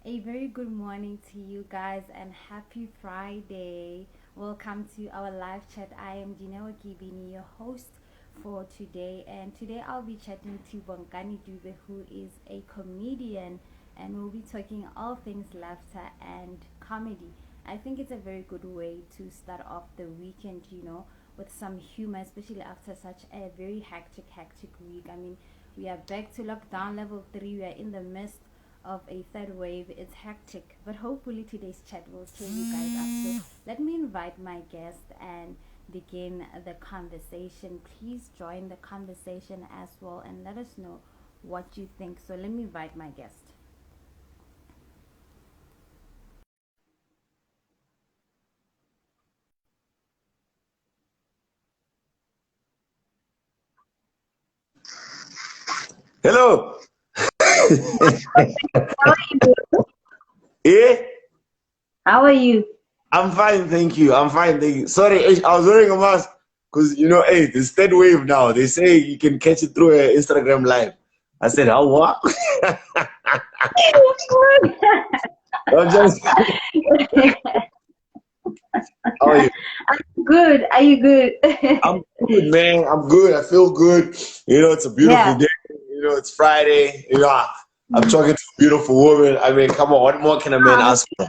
A very good morning to you guys and happy Friday. Welcome to our live chat. I am Dineo Gibini, your host for today. And today I'll be chatting to Bongani Dube, who is a comedian, and we'll be talking all things laughter and comedy. I think it's a very good way to start off the weekend, with some humor, especially after such a very hectic week. I mean, we are back to lockdown level 3. We are in the midst of a third wave. It's hectic, but hopefully today's chat will cheer you guys up. So let me invite my guest and begin the conversation. Please join the conversation as well and let us know what you think. So let me invite my guest. Hello. How are you? Yeah, How are you? I'm fine, thank you. I'm fine, thank you. Sorry, I was wearing a mask because hey, this third wave now. They say you can catch it through a Instagram live. I said, how what? I'm just, how are you? Good. Are you good? I'm good, man. I'm good. I feel good. It's a beautiful Yeah. day. It's Friday. I'm talking to a beautiful woman. I mean, come on, what more can a man Ah, ask for?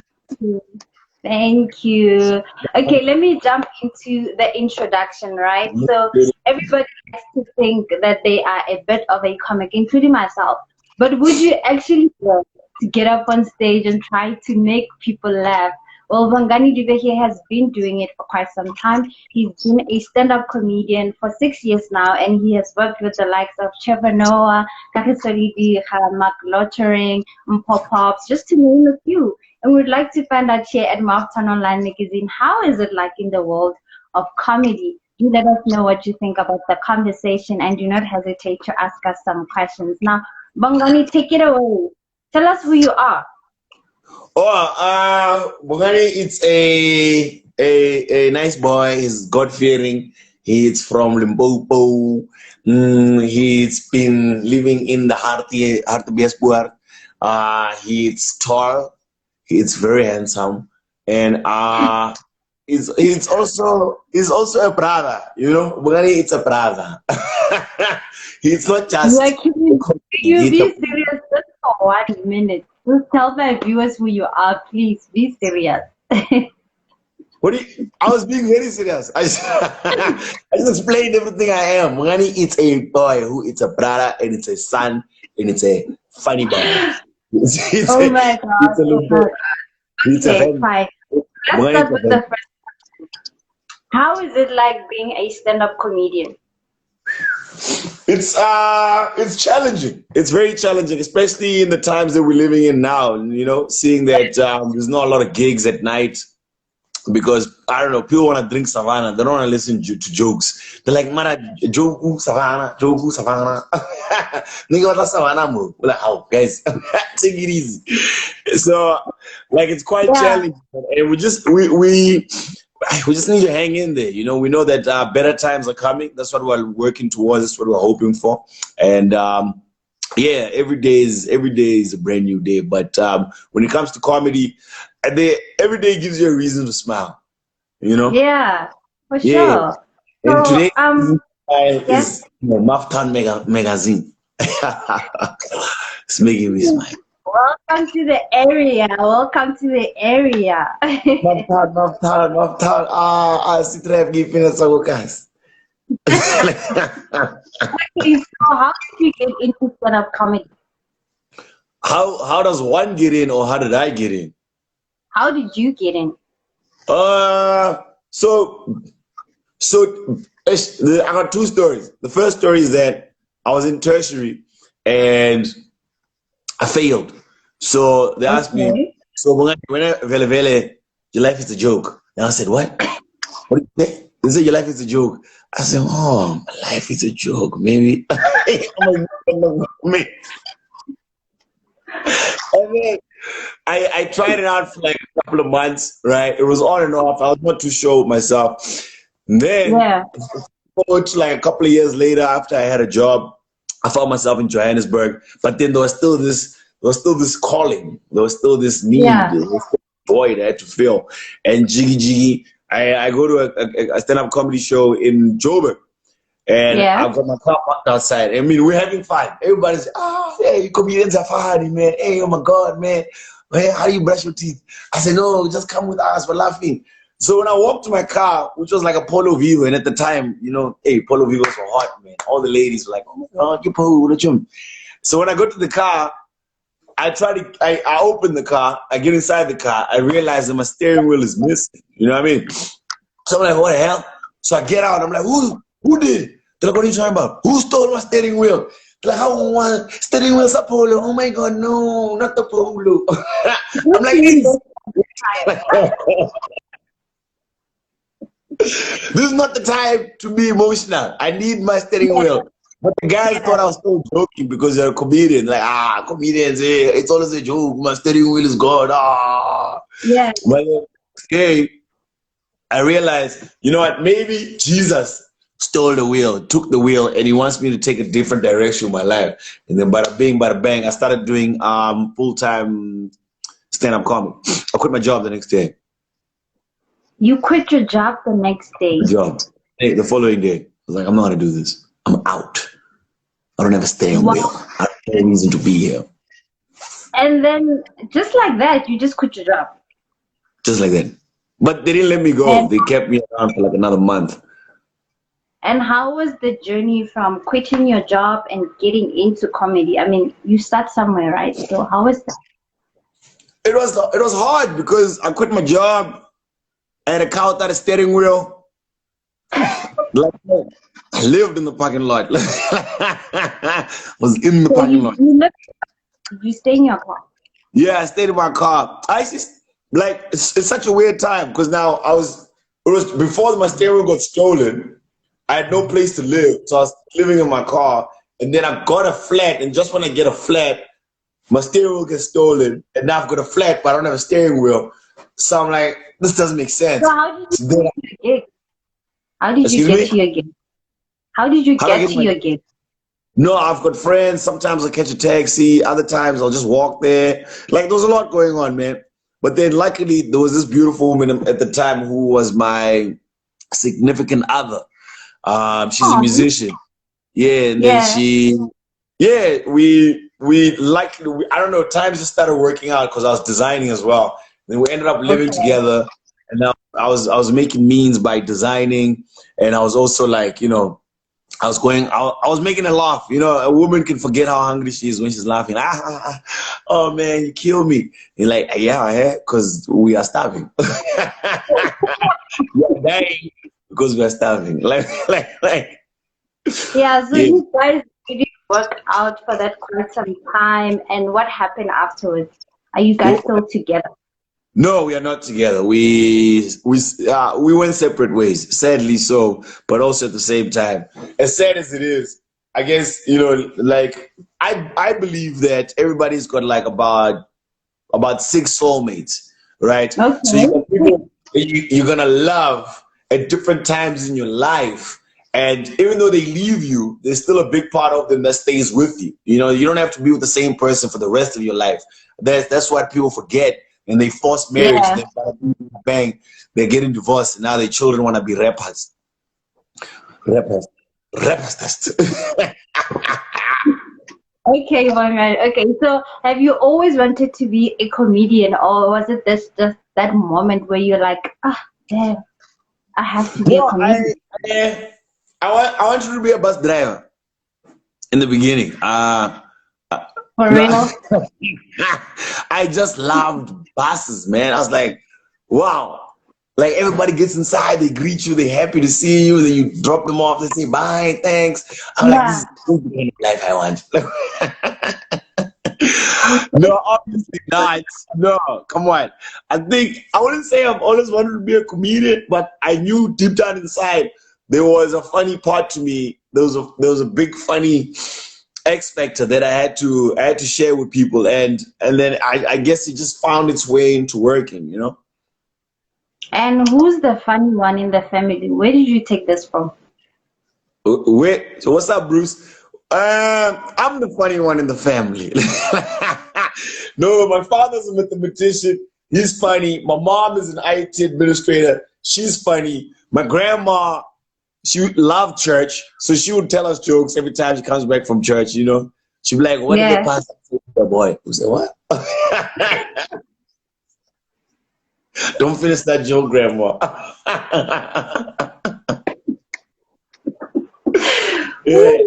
thank you. Okay, let me jump into the introduction, right? So everybody likes to think that they are a bit of a comic, including myself. But would you actually love to get up on stage and try to make people laugh? Well, Bongani Dube here has been doing it for quite some time. He's been a stand-up comedian for 6 years now, and he has worked with the likes of Trevor Noah, Kakisolidi, Mark Lottering, Pop Pops, just to name a few. And we'd like to find out here at Mouthtown Online Magazine, how is it like in the world of comedy? Do let us know what you think about the conversation and do not hesitate to ask us some questions. Now, Bongani, take it away. Tell us who you are. Bongani, it's a nice boy. He's God fearing. He's from Limpopo. He's been living in the Hartbeespoort. He's tall. He's very handsome, and he's also a brother. Bongani, it's a brother. He's not You are just a kidding. comedian. You He's be serious just for 1 minute. Just tell my viewers who you are, please. Be serious. I was being very serious. I just explained everything I am. Mungani, it's a boy who it's a brother and it's a son and it's a funny boy. It's Oh a my God. it's a Oh my little God. it's a Okay, family. fine. Let's Mungani, start it's a with the family. first. How is it like being a stand-up comedian? It's challenging. It's very challenging, especially in the times that we're living in now. Seeing that there's not a lot of gigs at night. Because I don't know, people want to drink savannah. They don't want to listen to jokes. They're like, "Mara, joke savannah, savannah." Nigga, what savannah move? We're like, oh, guys, take it easy. So, like, it's quite Yeah. challenging, and we just need to hang in there. We know that better times are coming. That's what we're working towards. That's what we're hoping for, and yeah, every day is a brand new day. But when it comes to comedy, every day gives you a reason to smile. You know, Yeah, for yeah. sure. And So, today's reason to smile yes, is Maftan magazine. It's making me smile. welcome to the area. Welcome to the area. Maftan. Si tref gipin sa wakas. Okay, so how did you get into stand-up comedy? How does one get in, or how did I get in? How did you get in? Uh, so So I got two stories. The first story is that I was in tertiary and I failed. So they asked me, Okay. so when I vele vele, your life is a joke. And I said, what? What did you say? They said your life is a joke. I said, oh, my life is a joke, maybe. I'm like, me. And then I tried it out for like a couple of months, right? It was on and off. I was not too sure myself. Then Yeah. forward to like a couple of years later after I had a job, I found myself in Johannesburg, but then there was still there was still this calling. There was still this need. Yeah. There was still a void I had to fill. And Jiggy Jiggy, I go to a stand-up comedy show in Joburg. And Yeah. I've got my car parked outside. I mean, we're having fun. Everybody's, oh, hey, comedians are funny, man. Hey, oh my God, man. Hey, how do you brush your teeth? I said, no, just come with us. We're laughing. So when I walked to my car, which was like a Polo Vivo, and at the time, you know, hey, Polo Vivos were hot, man. All the ladies were like, oh my God, you Polo. So when I go to the car, I open the car, I get inside the car, I realize that my steering wheel is missing. You know what I mean? So I'm like, what the hell? So I get out, I'm like, who did? They're like, what are you talking about? Who stole my steering wheel? They're like, how one steering wheel's a Polo? Oh my God, no, not the Polo. I'm like, this is not the time to be emotional. I need my steering wheel. But the guys thought I was still joking because they're a comedian. Like, comedians, it's always a joke. My steering wheel is gone. Yeah. But okay, I realized, you know what? Maybe Jesus stole the wheel, took the wheel, and he wants me to take a different direction in my life. And then bada bing, bada bang, I started doing full-time stand-up comedy. I quit my job the next day. You quit your job the next day. Hey, the following day, I was like, I'm not gonna do this. I'm out. I don't have a steering wheel. I don't have a reason to be here. And then, just like that, you just quit your job. Just like that. But they didn't let me go. They kept me around for like another month. And how was the journey from quitting your job and getting into comedy? I mean, you start somewhere, right? So how was that? It was hard because I quit my job. I had a car without a steering wheel. Like, I lived in the parking lot. Was in the parking lot. You stay in your car? Yeah, I stayed in my car. I just like it's such a weird time because now it was before my steering wheel got stolen. I had no place to live, so I was living in my car, and then I got a flat. And just when I get a flat, my steering wheel gets stolen, and now I've got a flat, but I don't have a steering wheel. So I'm like, this doesn't make sense. So how did you get to your gig? How did you get to your gig? How did you get to your gig? No, I've got friends. Sometimes I catch a taxi. Other times I'll just walk there. Like, there was a lot going on, man. But then luckily, there was this beautiful woman at the time who was my significant other. She's a musician. Yeah, and then we likely, I don't know, times just started working out because I was designing as well. Then we ended up living together, and now I was making means by designing, and I was also like, you know, I was making her laugh. You know, a woman can forget how hungry she is when she's laughing. Oh man, you kill me. And like, yeah, because we are starving. We're dying because we are starving. Yeah, so you guys really worked out for that quite some time, and what happened afterwards? Are you guys still together? No, we are not together. We went separate ways, sadly so, but also at the same time. As sad as it is, I guess, you know, like I believe that everybody's got like about 6 soulmates, right? Okay. So you got people you're gonna love at different times in your life. And even though they leave you, there's still a big part of them that stays with you. You know, you don't have to be with the same person for the rest of your life. That's what people forget. And they force marriage, then bang, they're getting divorced, and now their children want to be rappers. Rappers. Okay, Bongani. Okay, so have you always wanted to be a comedian, or was it just that moment where you're like, damn, I have to be a comedian? I wanted to be a bus driver in the beginning. For real? I just loved buses, man. I was like, wow. Like, everybody gets inside, they greet you, they're happy to see you, then you drop them off, they say, bye, thanks. I'm like, this is the kind of life I want. No, obviously not. No, come on. I wouldn't say I've always wanted to be a comedian, but I knew deep down inside there was a funny part to me. There was a big funny X factor that I had to share with people, and then I guess it just found its way into working, you know. And who's the funny one in the family? Where did you take this from? So what's up, Bruce? I'm the funny one in the family. No, my father's a mathematician. He's funny. My mom is an IT administrator. She's funny. My grandma, she loved church, so she would tell us jokes every time she comes back from church, you know. She'd be like, what did the Yeah. pastor say to the boy? We say, what? Don't finish that joke, grandma. Yeah.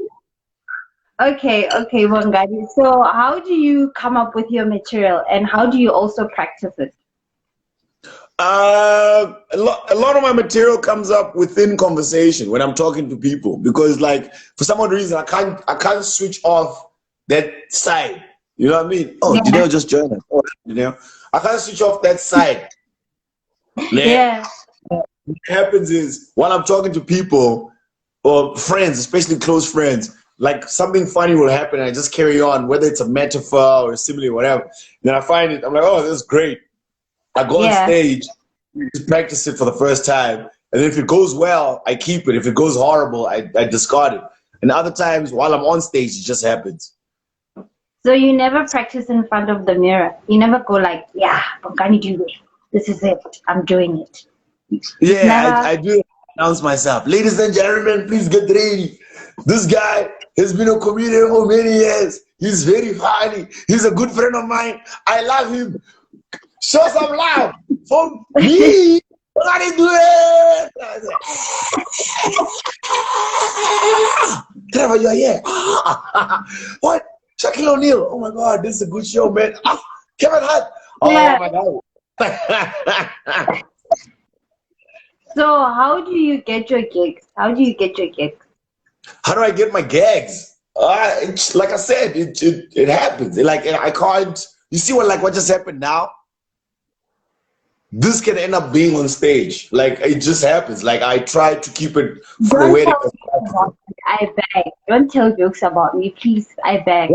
Okay, Bongani. So how do you come up with your material and how do you also practice it? A lot of my material comes up within conversation when I'm talking to people because, like, for some odd reason, I can't switch off that side. You know what I mean? Oh, Yeah. Janelle just joined us. Oh, Janelle. I can't switch off that side. Yeah. What happens is while I'm talking to people or friends, especially close friends, like something funny will happen and I just carry on, whether it's a metaphor or a simile, whatever. Then I find it, I'm like, oh, this is great. I go on Yeah. stage, just practice it for the first time, and if it goes well, I keep it. If it goes horrible, I discard it. And other times, while I'm on stage, it just happens. So you never practice in front of the mirror. You never go like, yeah, Bongani Dube. This is it. I'm doing it. Yeah, Never. I do announce myself. Ladies and gentlemen, please get ready. This guy has been a comedian for many years. He's very funny. He's a good friend of mine. I love him. Show some love for me. What do it? Trevor, you're here. What? Shaquille O'Neal. Oh my God, this is a good show, man. Kevin Hart. Oh Yeah. my God. So how do you get your gigs? How do you get your gigs? How do I get my gags? It's, like I said, it happens. Like I can't. You see what just happened now? This can end up being on stage. Like it just happens. Like I try to keep it for the Don't way tell it jokes about me. I beg. Don't tell jokes about me, please. I beg.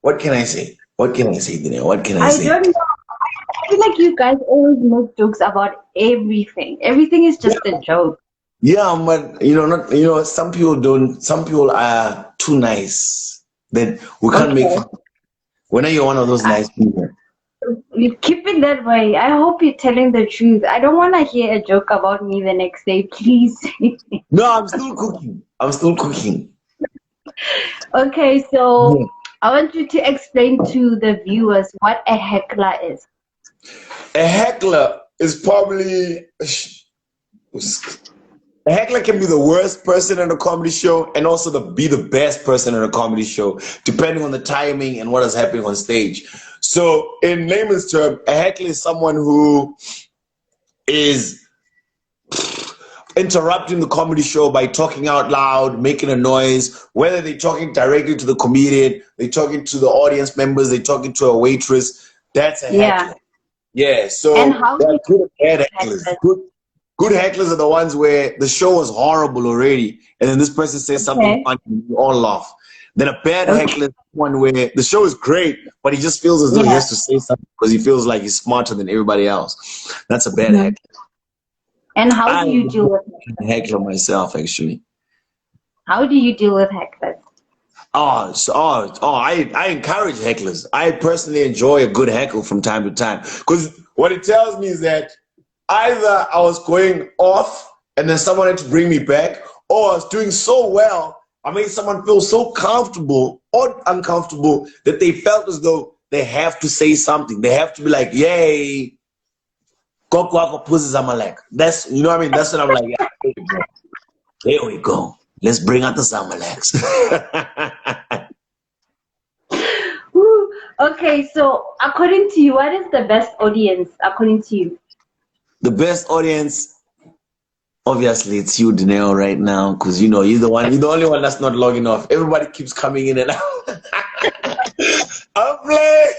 What can I say? What can I say, Daniel? What can I I say? don't know. I feel like you guys always make jokes about everything. Everything is just a joke. Yeah, but some people don't. Some people are too nice. That we can't make Okay. fun. When are you one of those I, nice people? you keep it that way. I hope you're telling the truth. I don't want to hear a joke about me the next day, please. No, I'm still cooking. I'm still cooking. Okay, Yeah. so I want you to explain to the viewers what a heckler is. A heckler is probably a heckler can be the worst person in a comedy show and also be the best person in a comedy show, depending on the timing and what is happening on stage. So, in layman's term, a heckler is someone who is interrupting the comedy show by talking out loud, making a noise, whether they're talking directly to the comedian, they're talking to the audience members, they're talking to a waitress. That's a Yeah. heckler. Yeah, And so how there do are you good and bad hecklers. heckler? Good hecklers are the ones where the show was horrible already, and then this person says something Okay. funny, and we all laugh. Then a bad Okay. heckler is one where the show is great, but he just feels as though he Yeah. has to say something because he feels like he's smarter than everybody else. That's a bad Mhm. heckler. And how I do you deal am with a heckler myself, actually. how do you deal with hecklers? I encourage hecklers. I personally enjoy a good heckle from time to time because what it tells me is that either I was going off and then someone had to bring me back, or I was doing so well, I made someone feel so comfortable or uncomfortable that they felt as though they have to say something. They have to be like, yay, Coco Wako pusses on my leg. That's, you know what I mean? That's what I'm like, yeah, there we go. There we go. Let's bring out the summer legs. Woo. Okay, so according to you, what is the best audience according to you? The best audience, obviously, it's you, Danielle, right now, because you're the only one that's not logging off. Everybody keeps coming in and out. I'm playing.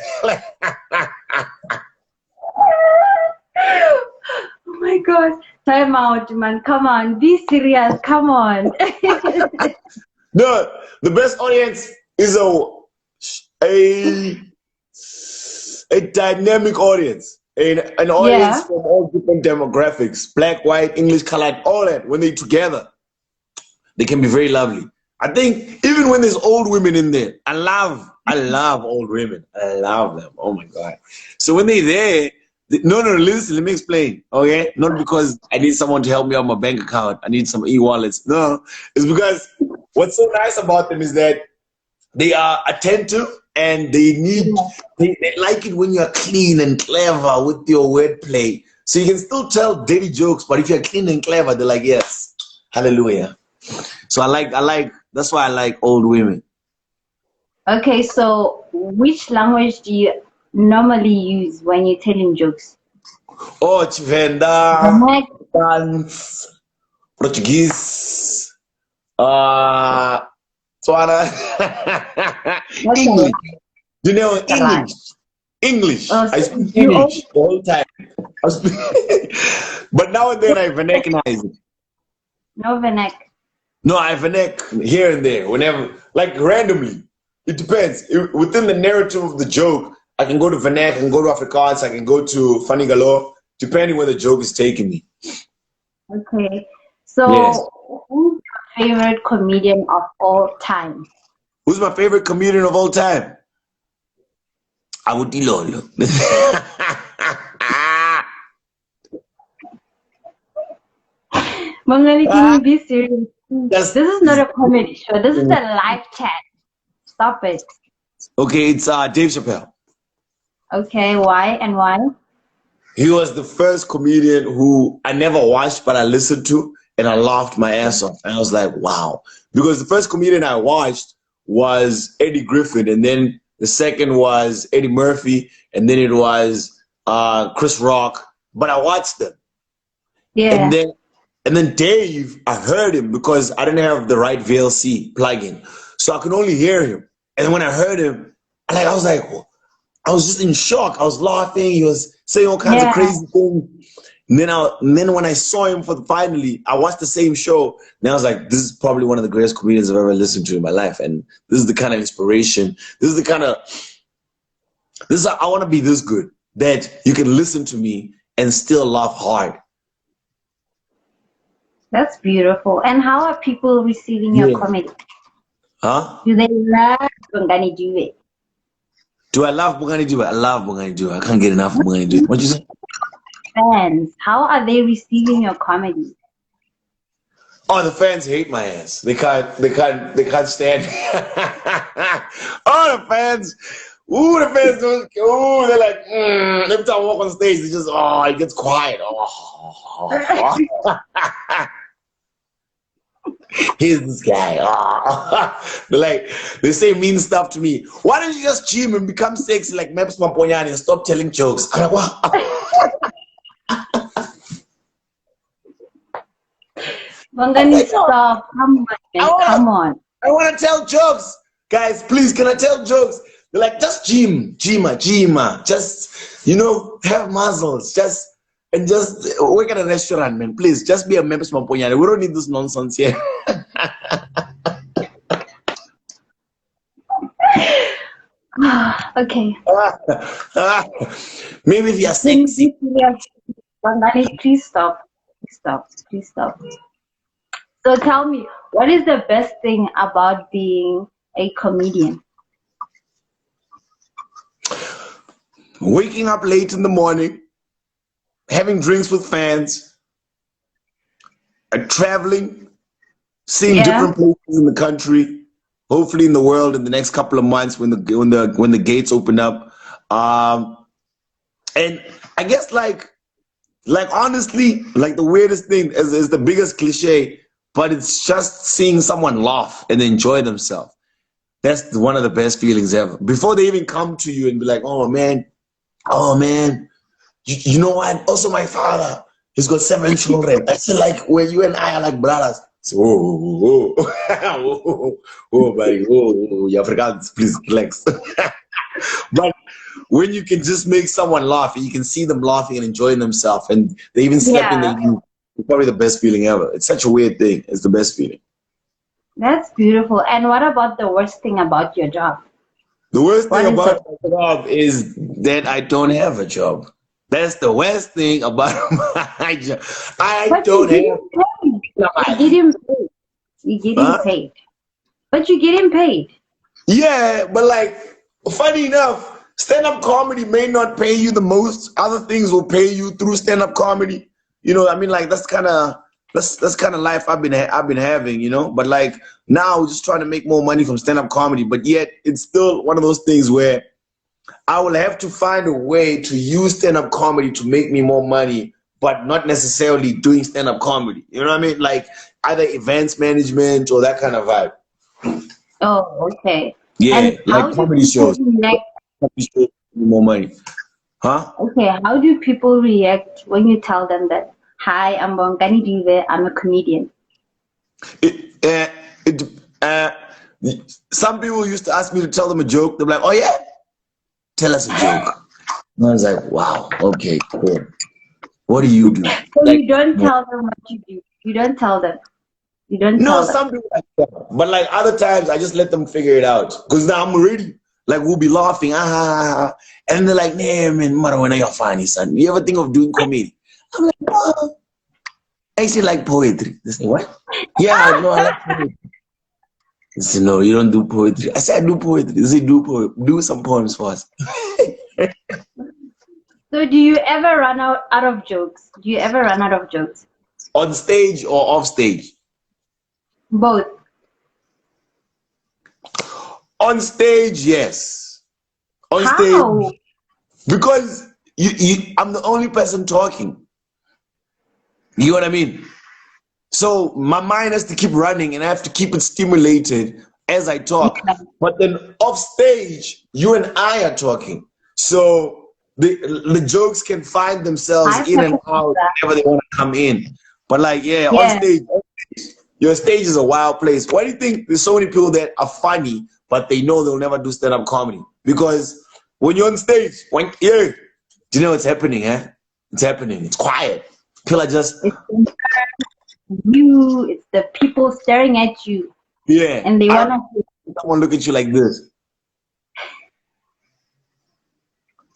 Oh my god. Time out, man. Come on. Be serious. Come on. No, the best audience is a dynamic audience. An audience Yeah. from all different demographics, black, white, English, colored, all that. When they're together, they can be very lovely. I think even when there's old women in there, I love old women. I love them. Oh my God. So when they're there, no, listen, let me explain. Okay. Not because I need someone to help me out my bank account. I need some e-wallets. No, it's because what's so nice about them is that they are attentive and they like it when you're clean and clever with your wordplay. So you can still tell dirty jokes, but if you're clean and clever, they're like, yes, hallelujah. So I like, that's why I like old women. Okay, so which language do you normally use when you're telling jokes? Oh, Chivenda, Vernac- Spanish, Portuguese, Tswana, Okay, English. You know, all right. English. I So speak you English all the whole time. But now and then I vernaclize it. know Vernac. No, I vernac here and there, whenever, like randomly. It depends. Within the narrative of the joke, I can go to vernac, I can go to Afrikaans, I can go to Funny Galore, depending where the joke is taking me. Okay, Yes. so who's your favorite comedian of all time? Who's my favorite comedian of all time? Lolo. Bongani, can you be serious? Just, This is not a comedy show. This is a live chat. Stop it. okay, it's Dave Chappelle. Okay, why and why? He was the first comedian who I never watched, but I listened to, and I laughed my ass off. And I was like, wow. Because the first comedian I watched was Eddie Griffin, and then the second was Eddie Murphy, and then it was Chris Rock. But I watched them. And Yeah. then Dave, I heard him because I didn't have the right VLC plugin. So I could only hear him. And when I heard him, I was like, I was just in shock. I was laughing. He was saying all kinds of Yeah. crazy things. And then when I saw him finally, I watched the same show. And I was like, this is probably one of the greatest comedians I've ever listened to in my life. And this is the kind of inspiration. I want to be this good that you can listen to me and still laugh hard. That's beautiful. And how are people receiving your Yeah. comedy? Huh? Do they love Bongani Dube? Do I love Bongani Dube? I love Bongani Dube. I can't get enough of Bongani Dube. What you say? Fans, how are they receiving your comedy? Oh, the fans hate my ass. They can't stand me. Oh, the fans. Ooh, the fans don't. Ooh, they're like, every time I walk on stage, it gets quiet. Oh. Here's this guy. Oh. They say mean stuff to me. Why don't you just gym and become sexy like Meps Mamponyani and stop telling jokes? I'm like, what? Bongani, stop. Come on, man. Come on. I want to tell jokes. Guys, please, can I tell jokes? They're like, just gyma. Just, have muscles. Just work at a restaurant, man. Please, just be a member of Mamponyane. We don't need this nonsense here. Okay. Maybe if you're sexy. Bongani, please stop. Please stop. So tell me, what is the best thing about being a comedian? Waking up late in the morning, having drinks with fans, traveling, seeing different places in the country, hopefully in the world in the next couple of months when the gates open up. And I guess like honestly, like the weirdest thing is the biggest cliche, but it's just seeing someone laugh and enjoy themselves. That's one of the best feelings ever. Before they even come to you and be like, oh man, you know what? Also my father, he's got 7 children. I feel like when you and I are like brothers. So, buddy, you're Afrikaans, please relax. But when you can just make someone laugh and you can see them laughing and enjoying themselves and they even step in the it's probably the best feeling ever. It's such a weird thing. It's the best feeling. That's beautiful. And what about the worst thing about your job? The worst thing about my job is that I don't have a job. That's the worst thing about my job. You get him paid. You get him paid. But you're getting paid. Yeah, but like, funny enough, stand-up comedy may not pay you the most. Other things will pay you through stand-up comedy. You know, I mean, like that's kind of life I've been having. You know, but like now, we're just trying to make more money from stand-up comedy. But yet, it's still one of those things where I will have to find a way to use stand-up comedy to make me more money, but not necessarily doing stand-up comedy. You know what I mean? Like either events management or that kind of vibe. Oh, okay. Yeah, And like how do comedy people shows. react? Comedy shows give me more money. Huh? Okay, how do people react when you tell them that, hi, I'm Bongani Dube, I'm a comedian? It, it, some people used to ask me to tell them a joke. They're like, "Oh yeah, tell us a joke." And I was like, "Wow, okay, cool. What do you do?" So Like, you don't tell them what you do. You don't tell them. You don't no, tell them. some people like that. But like other times, I just let them figure it out. Because now I'm ready. Like we'll be laughing, and they're like, "Nah, man, mother, when are you funny, son? You ever think of doing comedy?" I'm like, "Oh, I say like poetry." They say, "What?" Yeah, no, I like poetry. They say, "No, you don't do poetry." I said, "I do poetry." They say, do some poems for us." So do you ever run out of jokes? Do you ever run out of jokes? On stage or off stage? Both. On stage, yes. On stage, How? because I'm the only person talking. You know what I mean? So my mind has to keep running and I have to keep it stimulated as I talk. But then off stage, you and I are talking. So the jokes can find themselves I've in heard and of out that. whenever they want to come in. But like, yeah, on Yeah. stage, your stage is a wild place. Why do you think there's so many people that are funny, but they know they'll never do stand-up comedy? Because when you're on stage, do you know what's happening, eh? It's happening. It's quiet. People are just, It's you, it's the people staring at you yeah. and they I want don't to. want someone look at you like this.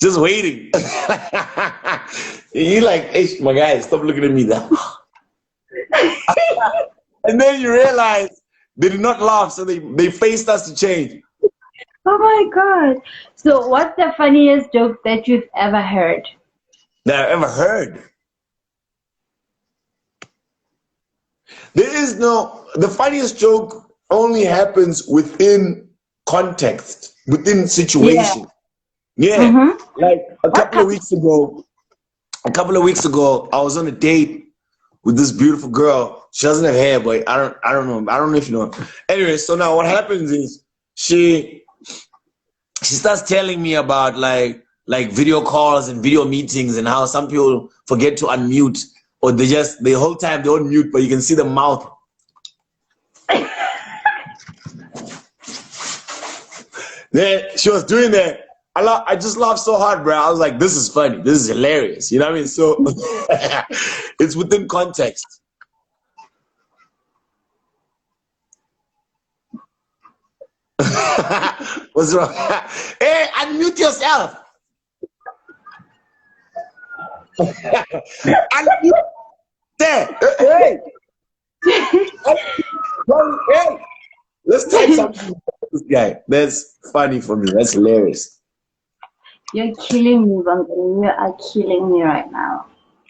Just waiting. You like, hey, my guy, stop looking at me now. And then you realize they did not laugh, so they faced us to change. Oh my God. So, what's the funniest joke that you've ever heard? That I've ever heard. There is no, the funniest joke only happens within context, within Yeah. situation. Yeah. Mm-hmm. Like What kind a couple of weeks ago, I was on a date with this beautiful girl. She doesn't have hair, but I don't know. I don't know if you know her. Anyway, so now what happens is she starts telling me about like video calls and video meetings and how some people forget to unmute or they just the whole time they don't mute, but you can see the mouth. Then she was doing that. I just laughed so hard, bro. I was like, this is funny. This is hilarious. You know what I mean? So it's within context. What's wrong? Hey, unmute yourself. Unmute there. Hey, hey, let's type something about this guy. That's funny for me. That's hilarious. You're killing me, Bongani. You are killing me right now.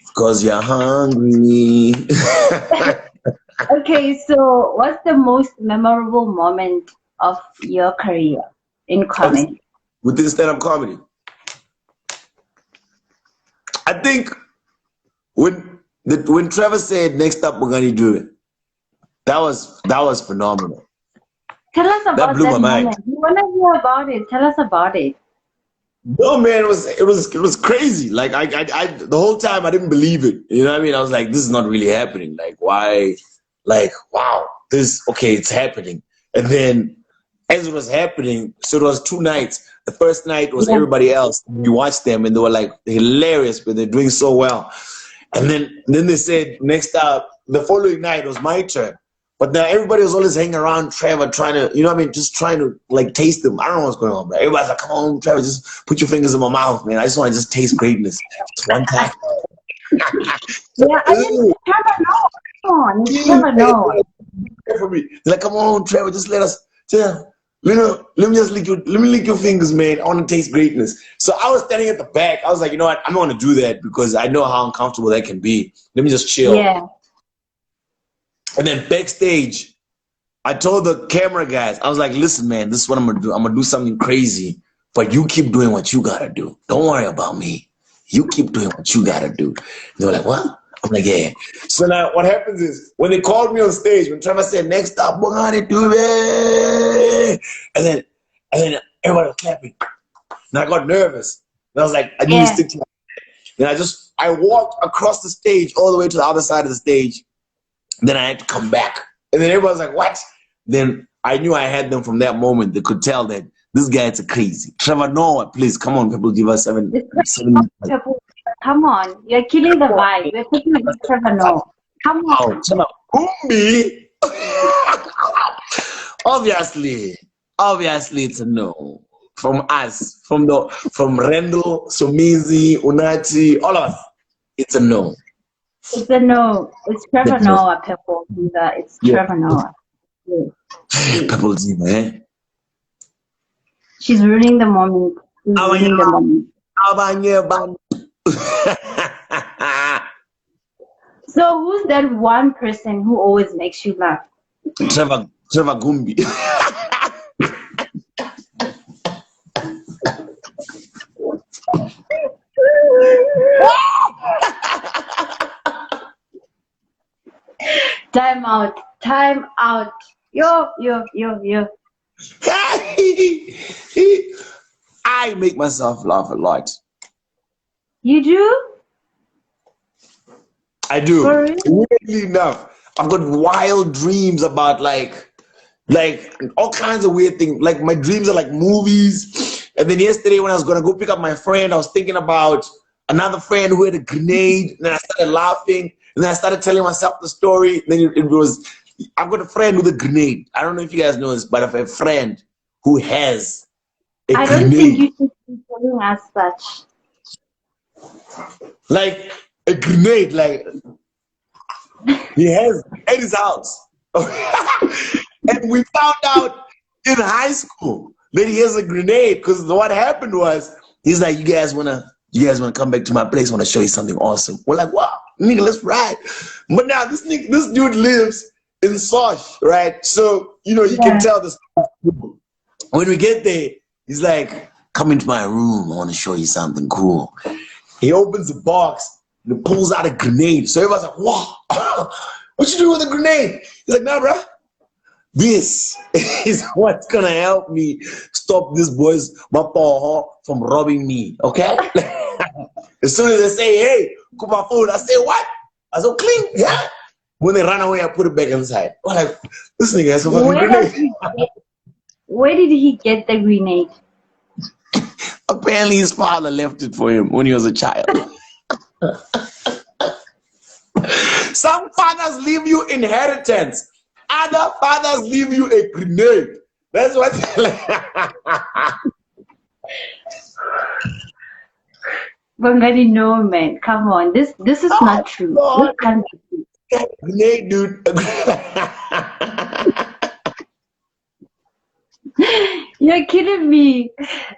Because you're hungry. Okay, so what's the most memorable moment of your career in comedy? Within stand-up comedy. I think when Trevor said next up we're gonna do it, that was phenomenal. Tell us That about blew my that mind. moment. We want to hear about it. Tell us about it. No man, it was crazy. Like I the whole time I didn't believe it. You know what I mean? I was like, this is not really happening. Like why? Like wow, this okay, it's happening. And then as it was happening, so it was two nights. The first night was Yeah. everybody else. We watched them and they were like hilarious, but they're doing so well. And then they said next up the following night was my turn. But now everybody was always hanging around Trevor trying to, you know what I mean, just trying to like taste them. I don't know what's going on, bro. Everybody's like, come on, Trevor, just put your fingers in my mouth, man. I just want to just taste greatness. Just one time. Yeah, I mean, never know. Come on, you never know. For me. They're like, come on, Trevor, just let us Yeah. Let me just lick your fingers, man. I want to taste greatness. So I was standing at the back. I was like, you know what? I'm not going to do that because I know how uncomfortable that can be. Let me just chill. Yeah. And then backstage, I told the camera guys, I was like, listen, man, this is what I'm going to do. I'm going to do something crazy, but you keep doing what you got to do. Don't worry about me. You keep doing what you got to do. They were like, what? I'm like, yeah. So now what happens is when they called me on stage, when Trevor said, next up, Bongani Dube, and then everybody was clapping. And I got nervous. And I was like, I need to stick to my. Then I walked across the stage all the way to the other side of the stage. Then I had to come back. And then everybody was like, what? Then I knew I had them from that moment. They could tell that this guy is crazy. Trevor Noah, please, come on, people, give us seven. Come on, you're killing the vibe. We're talking about Trevor Noah. Come on. Trevor Kumbi. Obviously, it's a no. From us, from Rendell, Somizi, Unati, all of us, it's a no. It's a no. It's Trevor Noah, people. It's Trevor Noah. People, eh? She's ruining the moment. Ruining the moment. So who's that one person who always makes you laugh? Trevor Gumbi. Time out. Yo. I make myself laugh a lot. You do? I do. For real? Weirdly enough, I've got wild dreams about like all kinds of weird things. Like my dreams are like movies. And then yesterday when I was gonna go pick up my friend, I was thinking about another friend who had a grenade. And then I started laughing. And then I started telling myself the story. Then it was, I've got a friend with a grenade. I don't know if you guys know this, but I have a friend who has a grenade. I don't think you should be telling us such. Like a grenade, like he has at his house. And we found out in high school that he has a grenade because what happened was he's like, you guys wanna come back to my place? I wanna show you something awesome. We're like, wow, nigga, let's ride. But now this dude lives in Sosh, right? So you can tell this. When we get there, he's like, come into my room. I want to show you something cool. He opens the box and he pulls out a grenade. So everybody's like, wow, what you do with a grenade? He's like, nah, bro. This is what's gonna help me stop this boys from robbing me. Okay? As soon as they say, hey, come my phone, I say, what? I say, clean, yeah. When they run away, I put it back inside. I'm like, this nigga has a fucking grenade. Where did he get the grenade? Apparently his father left it for him when he was a child. Some fathers leave you inheritance. Other fathers leave you a grenade. That's what. Bongani, no, man. Come on. This is not true. God. This can't be true. Grenade, dude. You're killing me.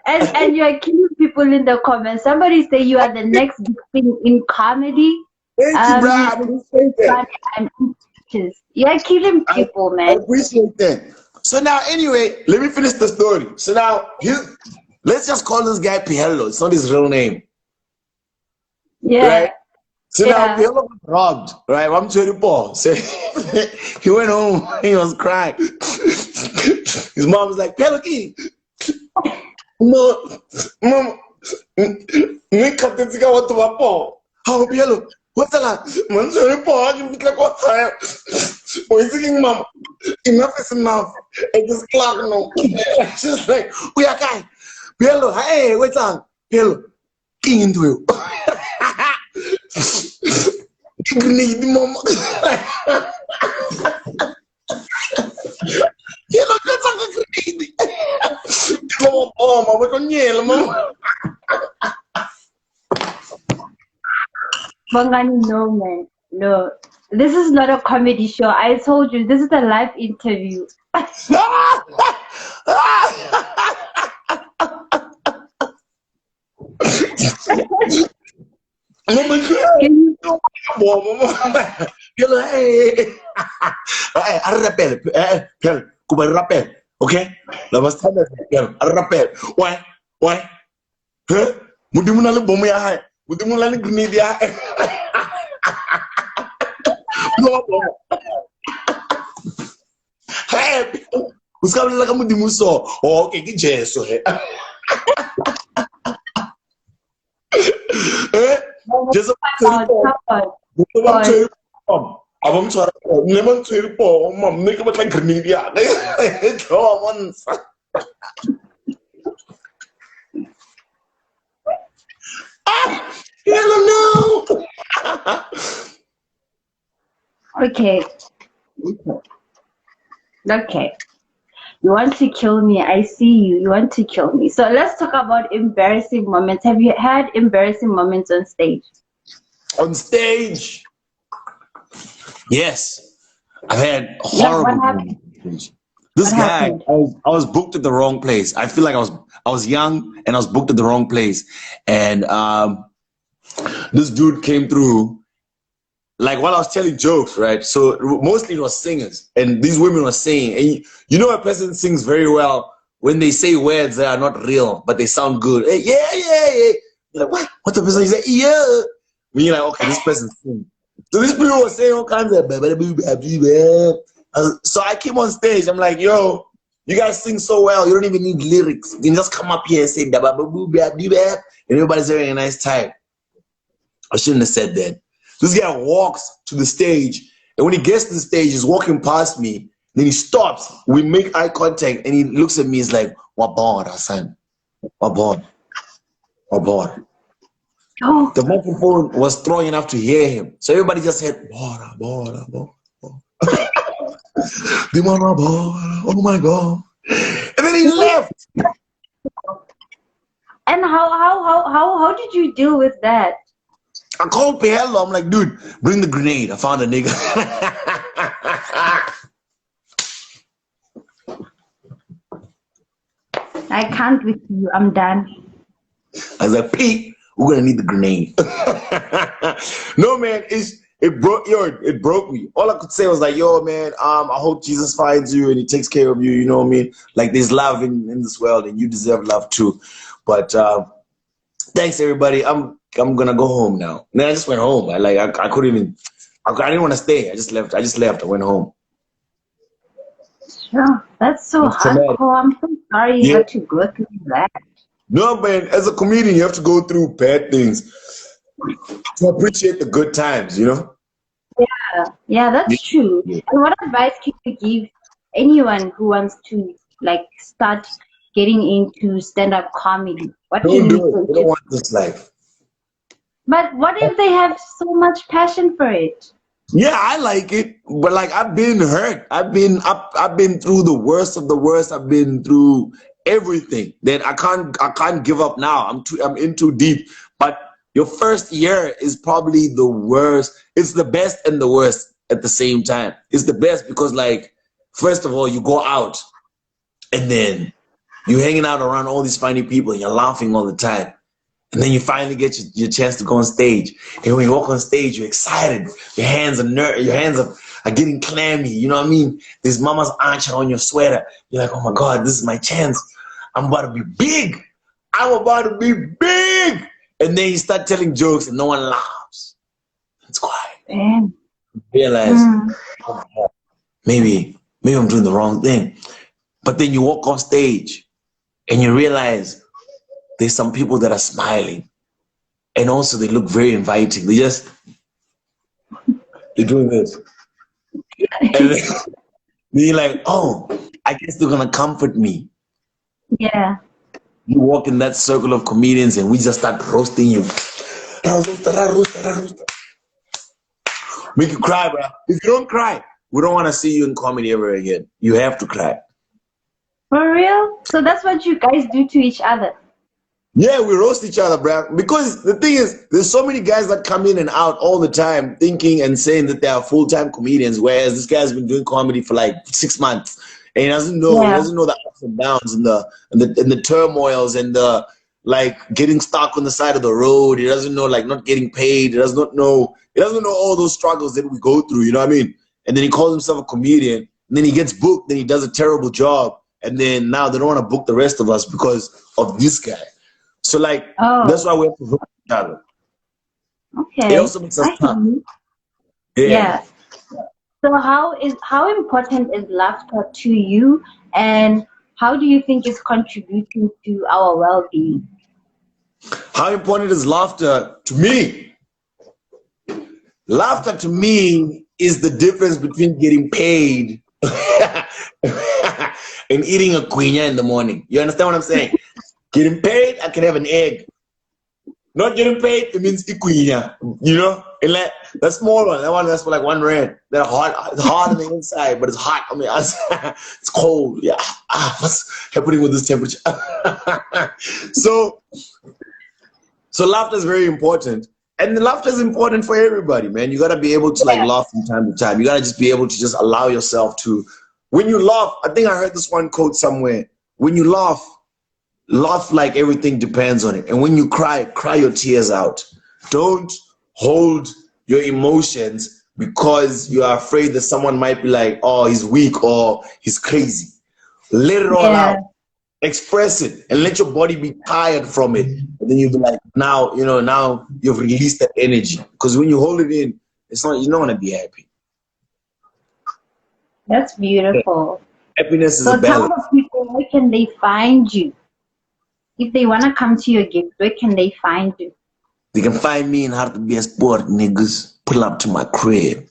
And you're killing people in the comments. Somebody say you are the next big thing in comedy. Thank you, bro. You're killing people, man. I appreciate that. So now, anyway, let me finish the story. So now, let's just call this guy Piello. It's not his real name. Yeah. Right? So now, Piello was robbed, right? I'm 24. So he went home. He was crying. His mom was like, Piello, Mom, me cut it together to my phone. How Piello? What's that? Man, sorry, Paul. You look like what's that? Oh, he's thinking, Mom, enough is enough. And just clock, no. She's like, we are guy. Piello, hey, what's on? Piello, king into you. You need the mom. Piello, that's a good idea. Oh, we're going to Mom. Bongani, no, man. No. This is not a comedy show. I told you, this is a live interview. Mama, Can you hey, rappel, come rappel, okay? La bastante, rappel, ouais, huh? Mudimuna le bomu ya hai, mudimuna le grenade ya hai. No, hey, uskabla la kamu dimuso, oh, okay, ki jeso he. Eh, just abang suara memang suara po mam ni kebat lagi grenade ya itu on I don't know. okay? Okay. You want to kill me? I see you. You want to kill me. So let's talk about embarrassing moments. Have you had embarrassing moments on stage? On stage, yes, I've had Yeah, what horrible happened? moments. This What guy, happened? I was booked at the wrong place. I feel like I was young and I was booked at the wrong place, and this dude came through. Like while I was telling jokes, right? So mostly it was singers, and these women were singing. And you know, a person sings very well when they say words that are not real, but they sound good. Hey, yeah, yeah, yeah. You're like, what? What the person? You say, yeah. When you're like, okay, this person sings. So these people were saying all kinds of. So I came on stage. I'm like, yo, you guys sing so well. You don't even need lyrics. You can just come up here and say, and everybody's having a nice time. I shouldn't have said that. This guy walks to the stage, and when he gets to the stage, he's walking past me. Then he stops. We make eye contact, and he looks at me. He's like, "What bored, Hassan? What bored? What bored?" Oh, The microphone was strong enough to hear him, so everybody just said, "Bored, bored, bored." The man, bored. Oh my god! And then he left. and how did you deal with that? I called Pihello. I'm like, dude, bring the grenade. I found a nigga. I can't with you. I'm done. I was like, Pete, we're gonna need the grenade. No man, it broke me. All I could say was like, yo man, I hope Jesus finds you and he takes care of you, you know what I mean? Like there's love in this world and you deserve love too. But thanks everybody. I'm gonna go home now. And then I just went home. I couldn't even I didn't want to stay. I just left. I went home. Sure. That's so It's traumatic. hardcore. I'm so sorry you Yeah. had to go through that. No man, as a comedian you have to go through bad things to appreciate the good times, you know? Yeah, that's true. Yeah. And what advice can you give anyone who wants to like start getting into stand-up comedy? What can Don't you do it. You say don't to? want this life. But what if they have so much passion for it? Yeah, I like it, but like I've been hurt. I've been through the worst of the worst. I've been through everything that I can't give up now. I'm in too deep. But your first year is probably the worst. It's the best and the worst at the same time. It's the best because like first of all, you go out and then you're hanging out around all these funny people and you're laughing all the time. And then you finally get your chance to go on stage. And when you walk on stage, you're excited. Your hands are getting clammy. You know what I mean? There's mama's ancha on your sweater. You're like, oh my God, this is my chance. I'm about to be big. I'm about to be big. And then you start telling jokes and no one laughs. It's quiet. Damn. You realize, oh my God, maybe I'm doing the wrong thing. But then you walk on stage and you realize there's some people that are smiling and also they look very inviting. They're doing this. And then you're like, oh, I guess they're going to comfort me. Yeah. You walk in that circle of comedians and we just start roasting you. Make you cry, bro. If you don't cry, we don't want to see you in comedy ever again. You have to cry. For real? So that's what you guys do to each other. Yeah, we roast each other, bro. Because the thing is, there's so many guys that come in and out all the time thinking and saying that they are full-time comedians, whereas this guy's been doing comedy for like 6 months. and he doesn't know. He Yeah. doesn't know the ups and downs and the turmoils and the like getting stuck on the side of the road. He doesn't know like not getting paid. He does not know. He doesn't know all those struggles that we go through. You know what I mean? And then he calls himself a comedian. And then he gets booked. Then he does a terrible job. And then now they don't want to book the rest of us because of this guy. So like that's why we have to help each other. Okay. It also makes us I tough. see. Yeah. So how important is laughter to you, and how do you think it's contributing to our well-being? How important is laughter to me? Laughter to me is the difference between getting paid and eating a quinoa in the morning. You understand what I'm saying? Getting paid, I can have an egg. Not getting paid, it means ikuinya. You know? And like that small one, that one that's for like R1. They're hot, it's hard on the inside, but it's hot. I mean, it's cold. Yeah. What's happening with this temperature? So laughter is very important. And the laughter is important for everybody, man. You gotta be able to like laugh from time to time. You gotta just be able to just allow yourself to. When you laugh, I think I heard this one quote somewhere. When you laugh like everything depends on it. And when you cry your tears out. Don't hold your emotions because you are afraid that someone might be like, oh, he's weak or he's crazy. Let it all out. Express it and let your body be tired from it. And then you'll be like, now you've released that energy. Because when you hold it in, you're not gonna be happy. That's beautiful. Happiness is so a balance. tell the people, where can they find you? If they want to come to your gigs, where can they find you? They can find me in How to Be a Sport, niggas. Pull up to my crib.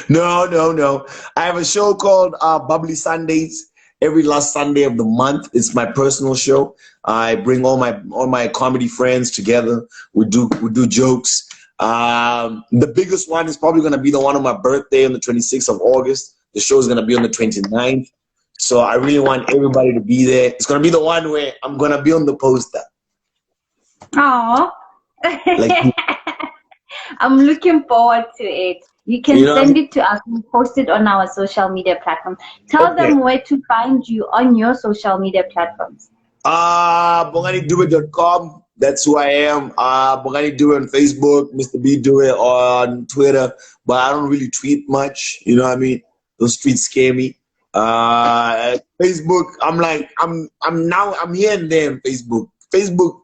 No. I have a show called Bubbly Sundays. Every last Sunday of the month. It's my personal show. I bring all my comedy friends together. We do jokes. The biggest one is probably gonna be the one on my birthday on the 26th of August. The show is gonna be on the 29th. So I really want everybody to be there. It's gonna be the one where I'm gonna be on the poster. Oh, like, I'm looking forward to it. You can send it to us and post it on our social media platforms. Tell them where to find you on your social media platforms. BonganiDube.com. That's who I am. Bongani Dube on Facebook, Mr. B Dube on Twitter. But I don't really tweet much. You know what I mean? Those tweets scare me. Facebook, I'm here and there on Facebook. Facebook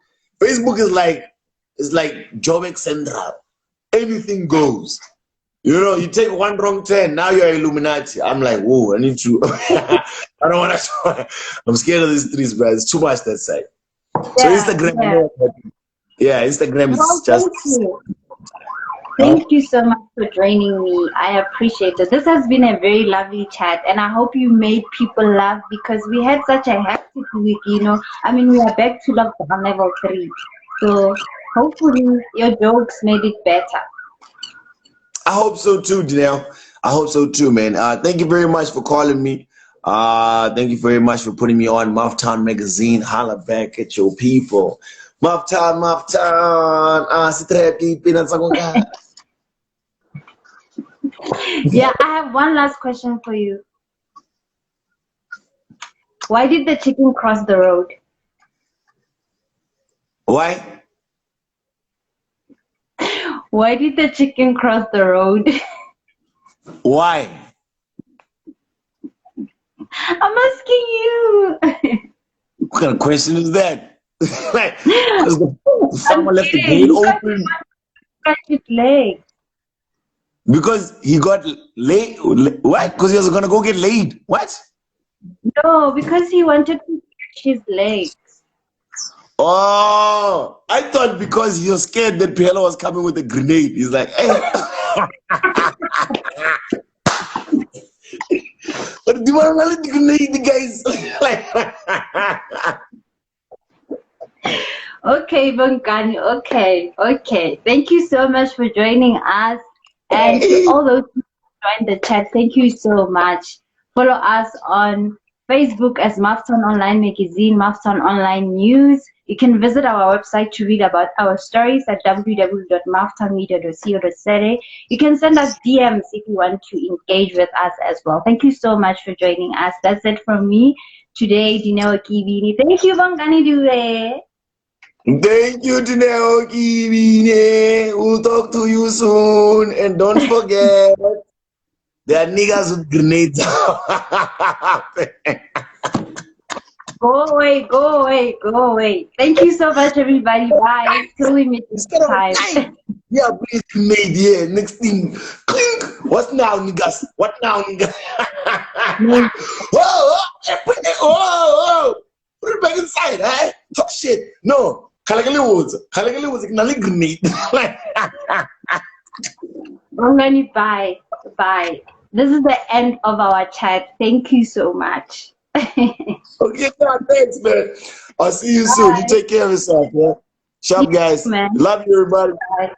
is like Jobex Central. Anything goes. You know, you take one wrong turn, now you're Illuminati. I'm like, whoa, I need to. I don't want to. I'm scared of these streets, bro. It's too much that side. So Instagram, Instagram is just. Thank you so much for joining me. I appreciate it. This has been a very lovely chat, and I hope you made people laugh because we had such a hectic week, you know. I mean, we are back to lockdown level 3. So hopefully your jokes made it better. I hope so too, Janelle. I hope so too, man. Thank you very much for calling me. Thank you very much for putting me on Mufftown Magazine. Holla back at your people. Mufftown. Yeah, I have one last question for you. Why did the chicken cross the road? Why? Why did the chicken cross the road? Why? I'm asking you. What kind of question is that? Because the farmer left the gate open. His leg. Because he got laid. What? Because he was going to go get laid. What? No, because he wanted to catch his legs. Oh, I thought because he was scared that Pielo was coming with a grenade. He's like, hey. But do you want to let the grenade, guys? Okay, Bongani. Okay. Thank you so much for joining us. And to all those who joined the chat, thank you so much. Follow us on Facebook as Mafton Online Magazine, Mafton Online News. You can visit our website to read about our stories at www.maftonmedia.co.za. You can send us DMs if you want to engage with us as well. Thank you so much for joining us. That's it from me today, Dineo Kibini. Thank you, Bongani Dube. Thank you, Dineo Kibine. We'll talk to you soon. And don't forget, there are niggas with grenades. Go away, go away, go away. Thank you so much, everybody. Bye. Till we meet next time. Yeah, please grenade. Yeah, next thing. Clink. What now, niggas? What now, niggas? Whoa, whoa. Put it back inside, eh? Talk shit. No. Kalakali was a grenade. Bongani, bye. Bye. This is the end of our chat. Thank you so much. Okay, thanks, man. I'll see you soon. You take care of yourself, man. Sharp guys. Man. Love you, everybody. Bye.